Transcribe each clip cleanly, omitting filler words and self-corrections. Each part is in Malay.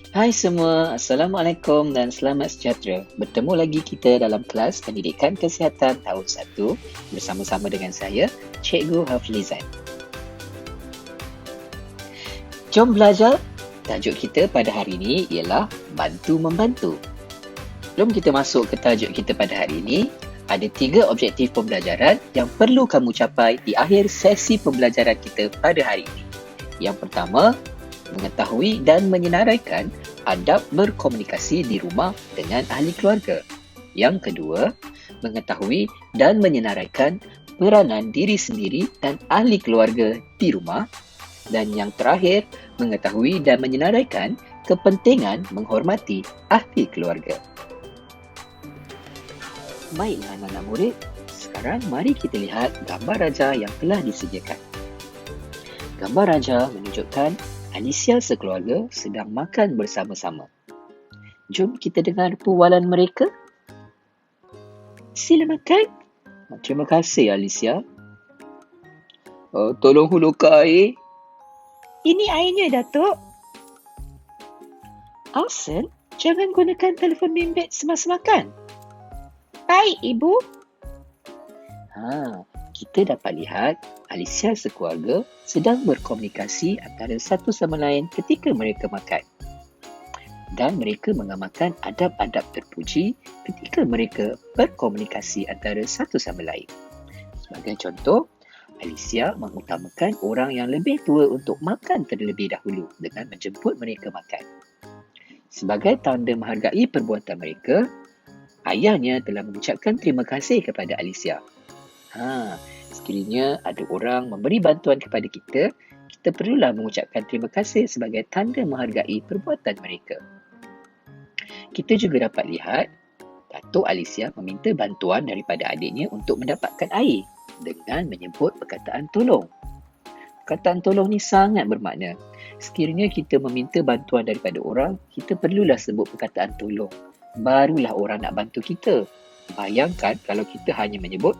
Hai semua, Assalamualaikum dan selamat sejahtera. Bertemu lagi kita dalam kelas Pendidikan Kesihatan tahun 1 bersama-sama dengan saya, Cikgu Haflizan. Jom belajar. Tajuk kita pada hari ini ialah bantu-membantu. Sebelum kita masuk ke tajuk kita pada hari ini, ada 3 objektif pembelajaran yang perlu kamu capai di akhir sesi pembelajaran kita pada hari ini. Yang pertama, mengetahui dan menyenaraikan adab berkomunikasi di rumah dengan ahli keluarga. Yang kedua, mengetahui dan menyenaraikan peranan diri sendiri dan ahli keluarga di rumah. Dan yang terakhir, mengetahui dan menyenaraikan kepentingan menghormati ahli keluarga. Baiklah anak-anak murid, sekarang mari kita lihat gambar raja yang telah disediakan. Gambar raja menunjukkan Alicia sekeluarga sedang makan bersama-sama. Jom kita dengar perbualan mereka. Sila makan. Terima kasih Alicia. Tolong hulurkan air. Ini airnya, Datuk. Alsen, jangan gunakan telefon bimbit semasa makan. Baik, Ibu. Kita dapat lihat Alicia sekeluarga sedang berkomunikasi antara satu sama lain ketika mereka makan. Dan mereka mengamalkan adab-adab terpuji ketika mereka berkomunikasi antara satu sama lain. Sebagai contoh, Alicia mengutamakan orang yang lebih tua untuk makan terlebih dahulu dengan menjemput mereka makan. Sebagai tanda menghargai perbuatan mereka, ayahnya telah mengucapkan terima kasih kepada Alicia. Sekiranya ada orang memberi bantuan kepada kita, kita perlulah mengucapkan terima kasih sebagai tanda menghargai perbuatan mereka. Kita juga dapat lihat Datuk Alicia meminta bantuan daripada adiknya untuk mendapatkan air dengan menyebut perkataan tolong. Perkataan tolong ni sangat bermakna. Sekiranya kita meminta bantuan daripada orang, kita perlulah sebut perkataan tolong. Barulah orang nak bantu kita. Bayangkan kalau kita hanya menyebut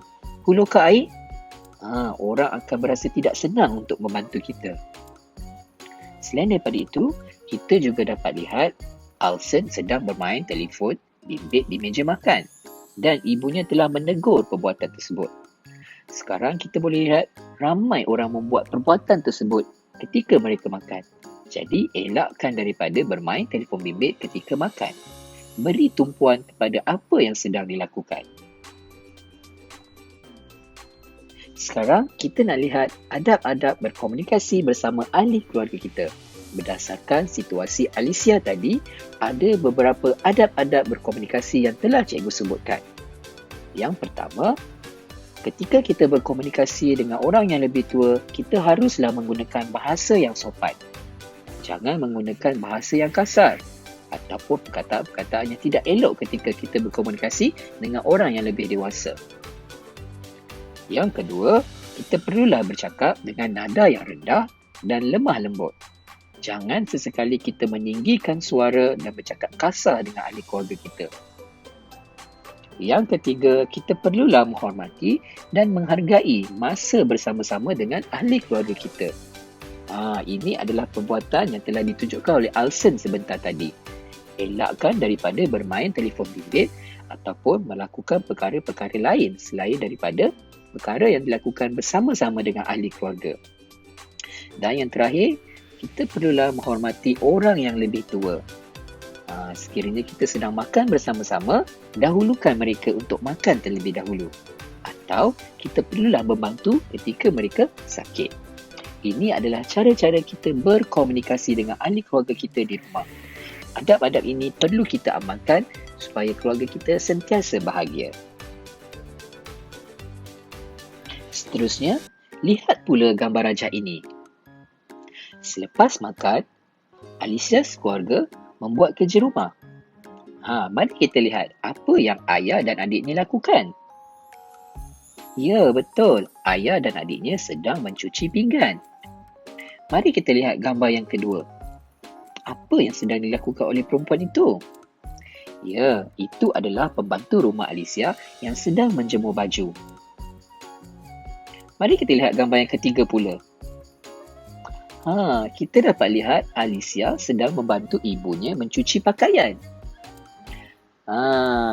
hulurkan air, orang akan berasa tidak senang untuk membantu kita. Selain daripada itu, kita juga dapat lihat Alsen sedang bermain telefon bimbit di meja makan dan ibunya telah menegur perbuatan tersebut. Sekarang kita boleh lihat ramai orang membuat perbuatan tersebut ketika mereka makan. Jadi, elakkan daripada bermain telefon bimbit ketika makan. Beri tumpuan kepada apa yang sedang dilakukan. Sekarang kita nak lihat adab-adab berkomunikasi bersama ahli keluarga kita. Berdasarkan situasi Alicia tadi, ada beberapa adab-adab berkomunikasi yang telah cikgu sebutkan. Yang pertama, ketika kita berkomunikasi dengan orang yang lebih tua, kita haruslah menggunakan bahasa yang sopan. Jangan menggunakan bahasa yang kasar ataupun perkataan-perkataan yang tidak elok ketika kita berkomunikasi dengan orang yang lebih dewasa. Yang kedua, kita perlulah bercakap dengan nada yang rendah dan lemah lembut. Jangan sesekali kita meninggikan suara dan bercakap kasar dengan ahli keluarga kita. Yang ketiga, kita perlulah menghormati dan menghargai masa bersama-sama dengan ahli keluarga kita. Ini adalah perbuatan yang telah ditunjukkan oleh Alsen sebentar tadi. Elakkan daripada bermain telefon bimbit ataupun melakukan perkara-perkara lain selain daripada perkara yang dilakukan bersama-sama dengan ahli keluarga. Dan yang terakhir, kita perlulah menghormati orang yang lebih tua. Sekiranya kita sedang makan bersama-sama, dahulukan mereka untuk makan terlebih dahulu. Atau kita perlulah membantu ketika mereka sakit. Ini adalah cara-cara kita berkomunikasi dengan ahli keluarga kita di rumah. Adab-adab ini perlu kita amalkan supaya keluarga kita sentiasa bahagia. Seterusnya, lihat pula gambar raja ini. Selepas makan, Alicia sekeluarga membuat kerja rumah. Mari kita lihat apa yang ayah dan adiknya lakukan. Ya, betul. Ayah dan adiknya sedang mencuci pinggan. Mari kita lihat gambar yang kedua. Apa yang sedang dilakukan oleh perempuan itu? Ya, itu adalah pembantu rumah Alicia yang sedang menjemur baju. Mari kita lihat gambar yang ketiga pula. Kita dapat lihat Alicia sedang membantu ibunya mencuci pakaian.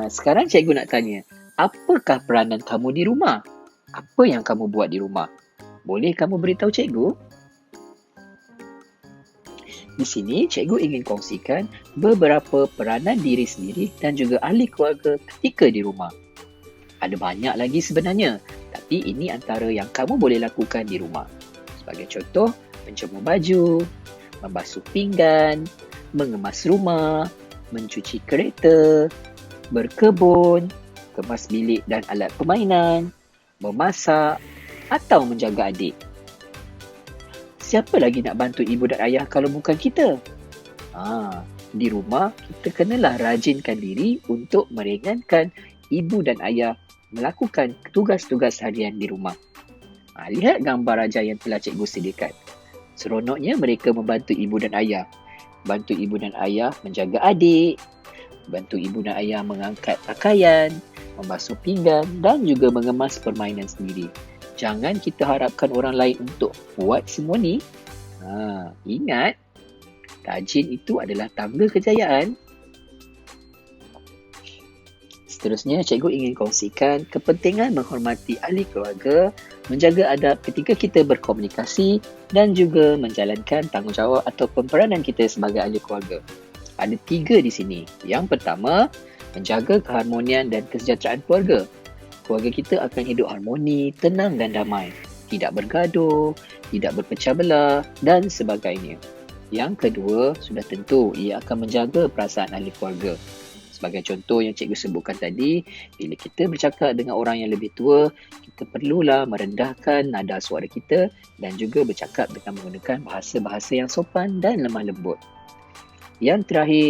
Sekarang cikgu nak tanya, apakah peranan kamu di rumah? Apa yang kamu buat di rumah? Boleh kamu beritahu cikgu? Di sini, cikgu ingin kongsikan beberapa peranan diri sendiri dan juga ahli keluarga ketika di rumah. Ada banyak lagi sebenarnya, tapi ini antara yang kamu boleh lakukan di rumah. Sebagai contoh, menjemur baju, membasuh pinggan, mengemas rumah, mencuci kereta, berkebun, kemas bilik dan alat permainan, memasak atau menjaga adik. Siapa lagi nak bantu ibu dan ayah kalau bukan kita? Di rumah, kita kenalah rajinkan diri untuk meringankan ibu dan ayah melakukan tugas-tugas harian di rumah. Lihat gambar raja yang telah cikgu sediakan. Seronoknya mereka membantu ibu dan ayah. Bantu ibu dan ayah menjaga adik, bantu ibu dan ayah mengangkat pakaian, membasuh pinggan dan juga mengemas permainan sendiri. Jangan kita harapkan orang lain untuk buat semua ni. Ingat, rajin itu adalah tangga kejayaan. Seterusnya, cikgu ingin kongsikan kepentingan menghormati ahli keluarga, menjaga adab ketika kita berkomunikasi dan juga menjalankan tanggungjawab ataupun peranan kita sebagai ahli keluarga. Ada 3 di sini. Yang pertama, menjaga keharmonian dan kesejahteraan keluarga. Keluarga kita akan hidup harmoni, tenang dan damai. Tidak bergaduh, tidak berpecah belah dan sebagainya. Yang kedua, sudah tentu ia akan menjaga perasaan ahli keluarga. Sebagai contoh yang cikgu sebutkan tadi, bila kita bercakap dengan orang yang lebih tua, kita perlulah merendahkan nada suara kita dan juga bercakap dengan menggunakan bahasa-bahasa yang sopan dan lemah lembut. Yang terakhir,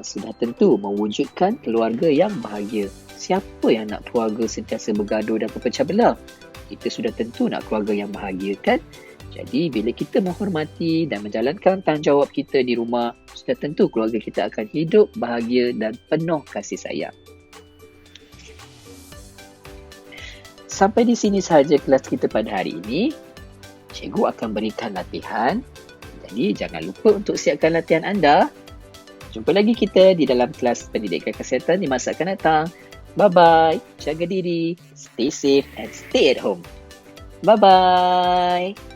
sudah tentu mewujudkan keluarga yang bahagia. Siapa yang nak keluarga sentiasa bergaduh dan berpecah belah? Kita sudah tentu nak keluarga yang bahagia, kan? Jadi, bila kita menghormati dan menjalankan tanggungjawab kita di rumah, sudah tentu keluarga kita akan hidup bahagia dan penuh kasih sayang. Sampai di sini sahaja kelas kita pada hari ini. Cikgu akan berikan latihan. Jadi, jangan lupa untuk siapkan latihan anda. Jumpa lagi kita di dalam kelas pendidikan kesihatan di masa akan datang. Bye-bye. Jaga diri, stay safe and stay at home. Bye-bye.